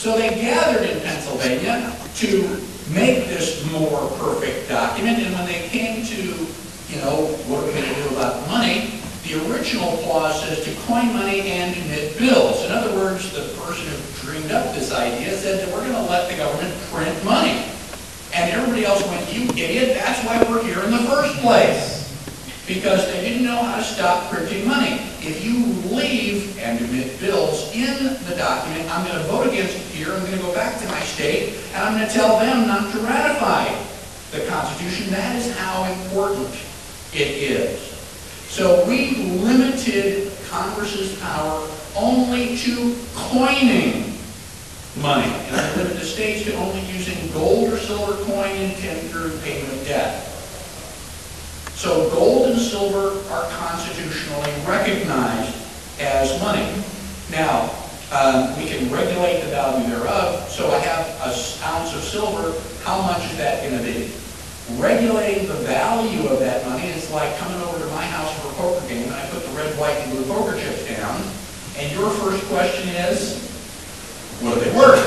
So they gathered in Pennsylvania to make this more perfect document, and when they came to, you know, what are we going to do about money, the original clause says to coin money and emit bills. In other words, the person who dreamed up this idea said that we're going to let the government print money. And everybody else went, you idiot, that's why we're here in the first place. Because they didn't know how to stop printing money. If you leave and emit bills in the document, I'm going to vote against it here, I'm going to go back to my state, and I'm going to tell them not to ratify the Constitution. That is how important it is. So we limited Congress's power only to coining money. And I limited the states to only using gold or silver coin intended for payment of debt. So gold and silver are constitutionally recognized as money. Now, we can regulate the value thereof. So I have an ounce of silver. How much is that going to be? Regulating the value of that money is like coming over to my house for a poker game and I put the red, white, and blue poker chips down. And your first question is, what are they worth?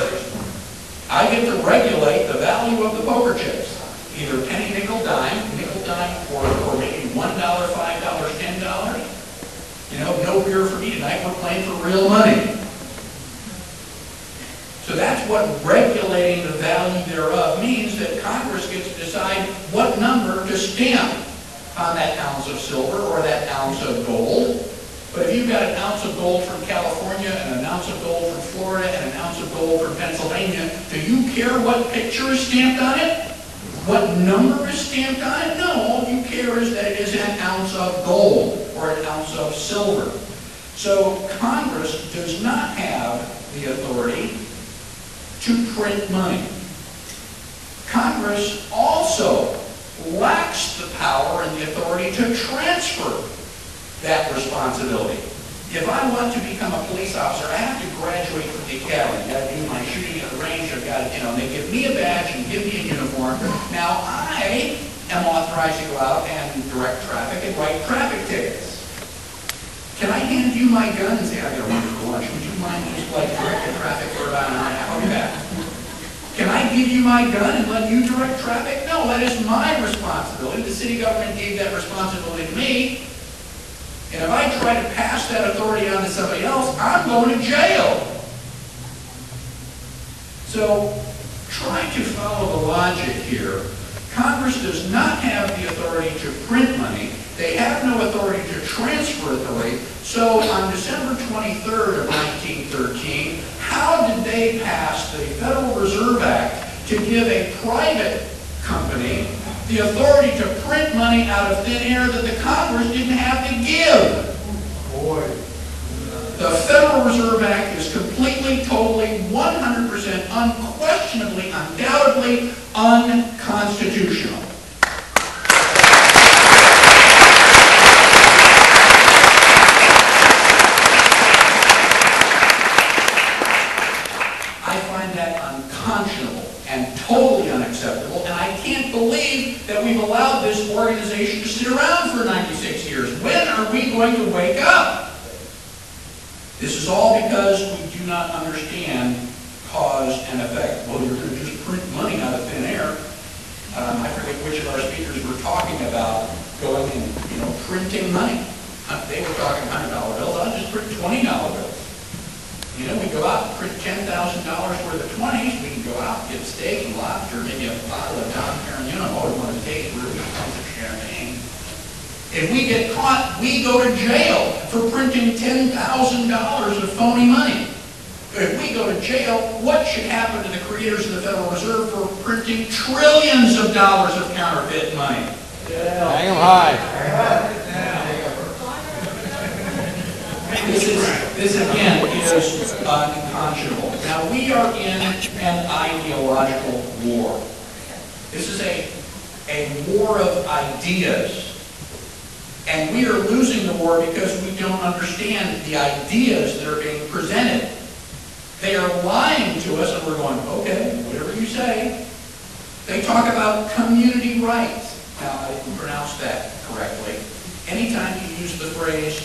I get to regulate the value of the poker chips. Either penny, nickel, dime, or maybe $1, $5, $10. You know, no beer for me tonight, we're playing for real money. So that's what regulating the value thereof means, that Congress gets to decide what number to stamp on that ounce of silver or that ounce of gold. But if you've got an ounce of gold from California and an ounce of gold from Florida and an ounce of gold from Pennsylvania, do you care what picture is stamped on it? What number is stamped on it? No, all you care is that it is an ounce of gold or an ounce of silver. So Congress does not have the authority to print money. Congress also lacks the power and the authority to transfer that responsibility. If I want to become a police officer, I have to graduate from the academy. I've got to do my shooting at the range. I've got to, you know, they give me a badge and give me a uniform. Now I am authorized to go out and direct traffic and write traffic tickets. Can I hand you my gun and say, I've got to run for lunch. Would you mind just like directing traffic for about an hour and a half? I'll be back. Can I give you my gun and let you direct traffic? No, that is my responsibility. The city government gave that responsibility to me. And if I try to pass that authority on to somebody else, I'm going to jail. So, trying to follow the logic here, Congress does not have the authority to print money. They have no authority to transfer authority. So, on December 23rd of 1913, how did they pass the Federal Reserve Act to give a private company the authority to print money out of thin air that the Congress didn't have to give? Boy. The Federal Reserve Act is completely, totally, 100%, unquestionably, undoubtedly unconstitutional. I find that unconscionable and totally unacceptable, and I can't believe that we've allowed this organization to sit around for 96 years. When are we going to wake up? This is all because we do not understand cause and effect. Well, you're going to just print money out of thin air. I forget which of our speakers were talking about going and, you know, printing money. They were talking $100 bills. I'll just print $20 bills. You know, we go out and print $10,000 worth of 20s. We can go out and get steak and lobster, maybe a bottle of Don Perignon, or one of the taste really tons of champagne. If we get caught, we go to jail for printing $10,000 of phony money. But if we go to jail, what should happen to the creators of the Federal Reserve for printing trillions of dollars of counterfeit money? Hang them high. This again is unconscionable. Now we are in an ideological war. This is a war of ideas. And we are losing the war because we don't understand the ideas that are being presented. They are lying to us and we're going, okay, whatever you say. They talk about community rights. Now, I didn't pronounce that correctly. Anytime you use the phrase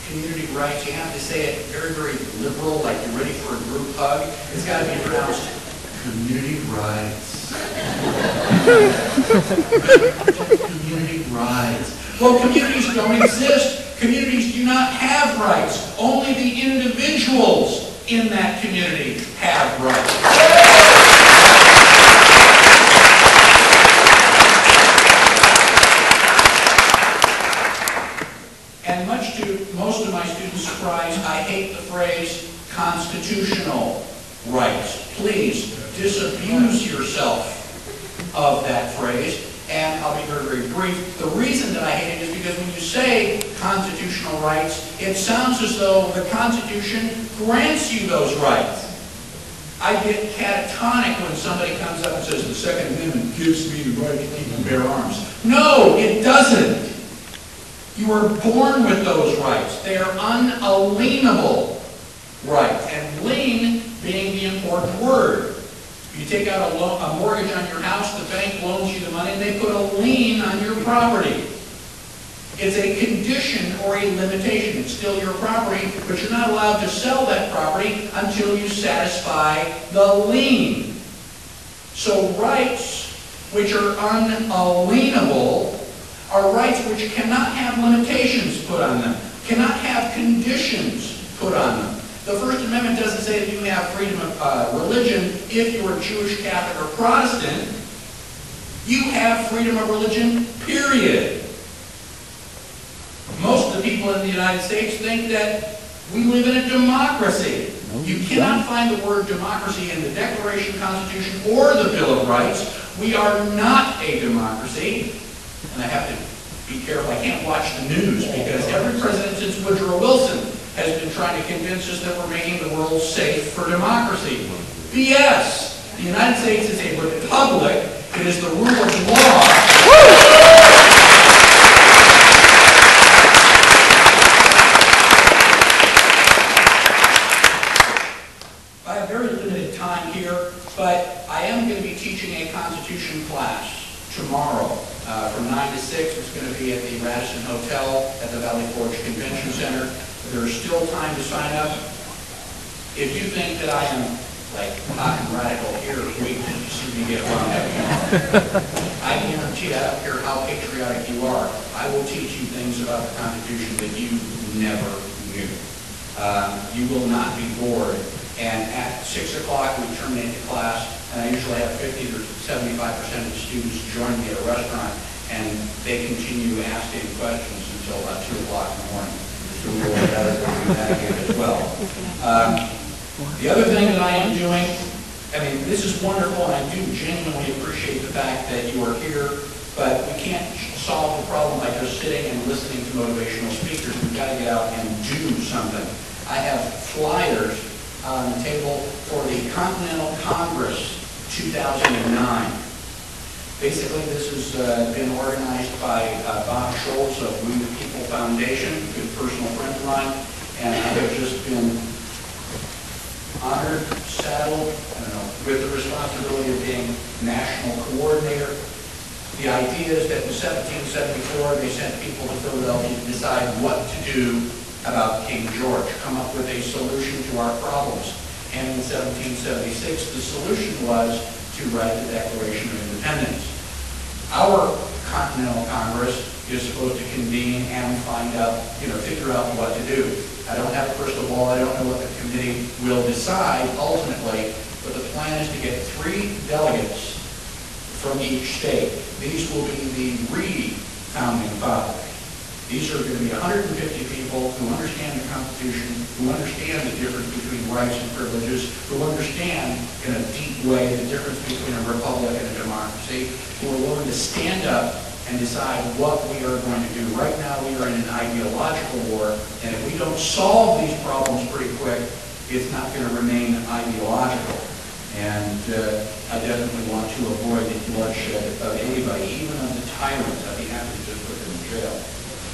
community rights, you have to say it very, very liberal, like you're ready for a group hug. It's got to be pronounced community rights. Community rights. Well, communities don't exist. Communities do not have rights. Only the individuals in that community have rights. And much to most of my students' surprise, I hate the phrase constitutional rights. Please disabuse yourself of that phrase. And I'll be very, very brief. The reason that I hate it is because when you say constitutional rights, it sounds as though the Constitution grants you those rights. I get catatonic when somebody comes up and says, the Second Amendment gives me the right to keep and bear arms. No, it doesn't. You were born with those rights. They are unalienable rights. And lien being the important word. You take out a mortgage on your house, the bank loans you the money, and they put a lien on your property. It's a condition or a limitation. It's still your property, but you're not allowed to sell that property until you satisfy the lien. So rights which are unalienable are rights which cannot have limitations put on them, cannot have conditions put on them. The First Amendment doesn't say that you have freedom of religion if you're Jewish, Catholic, or Protestant. You have freedom of religion, period. Most of the people in the United States think that we live in a democracy. You cannot find the word democracy in the Declaration, Constitution, or the Bill of Rights. We are not a democracy. And I have to be careful. I can't watch the news because every president since Woodrow Wilson has been trying to convince us that we're making the world safe for democracy. BS! The United States is a republic. It is the rule of law. I have very limited time here, but I am going to be teaching a Constitution class tomorrow. From 9 to 6, it's going to be at the Radisson Hotel at the Valley Forge Convention Center. There's still time to sign up. If you think that I am like hot and radical here, wait till you see me get wound up. I guarantee, I don't care how patriotic you are, I will teach you things about the Constitution that you never knew. You will not be bored. And at 6 o'clock, we terminate the class, and I usually have 50 or 75% of the students join me at a restaurant, and they continue asking questions until about 2 o'clock in the morning. So we will do that again as well. The other thing that I am doing, I mean, this is wonderful, and I do genuinely appreciate the fact that you are here, but we can't solve the problem by just sitting and listening to motivational speakers. We've got to get out and do something. I have flyers on the table for the Continental Congress 2009. Basically, this has been organized by Bob Schultz of We the People Foundation, a good personal friend of mine, and I have just been honored, saddled, with the responsibility of being national coordinator. The idea is that in 1774, they sent people to Philadelphia to decide what to do about King George, come up with a solution to our problems. And in 1776, the solution was to write the Declaration of Independence. Our Continental Congress is supposed to convene and find out, figure out what to do. I don't have a crystal ball. I don't know what the committee will decide ultimately, but the plan is to get 3 delegates from each state. These will be the re-founding fathers. These are going to be 150 people who understand the Constitution, who understand the difference between rights and privileges, who understand in a deep way the difference between a republic and a democracy, who are willing to stand up and decide what we are going to do. Right now we are in an ideological war, and if we don't solve these problems pretty quick, it's not going to remain ideological. And I definitely want to avoid the bloodshed of anybody, even of the tyrants. I'd be happy to just put them in jail.